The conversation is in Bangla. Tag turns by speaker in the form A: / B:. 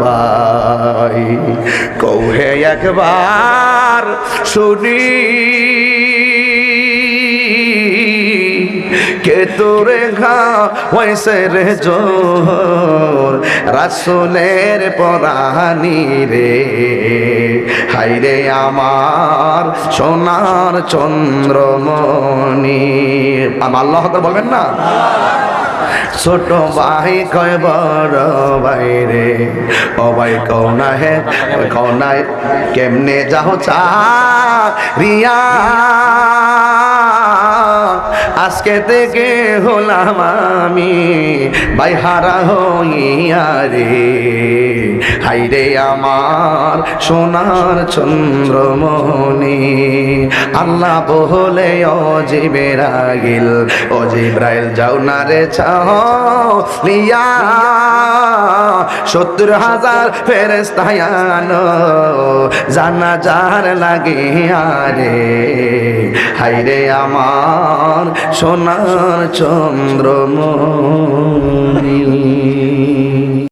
A: ভাই কৌহে একবার শুনি কে তোরে ঘাওয়াইছে রে জোর রাসূলের পরানি রে হায়রে আমার সোনার চন্দ্রমণি আল্লাহু আকবার বলবেন না ছোট ভাই কয় বড় ভাই রে ও ভাই কৌনা হে কৌনায় কেমনে যাও চা রিয়া আজকে থেকে হলাম আমি ভাই হারা হইয়া রে হাইরে আমার সোনার চন্দ্রমণি আল্লাহ বলে ও জিবরাইল ও জিবরাইল যাও না রে চাও লিয়া ৭০,০০০ ফেরেশতা আনো জানাজার লাগিয়া রে হায়রে আমার সোনার চন্দ্রমণি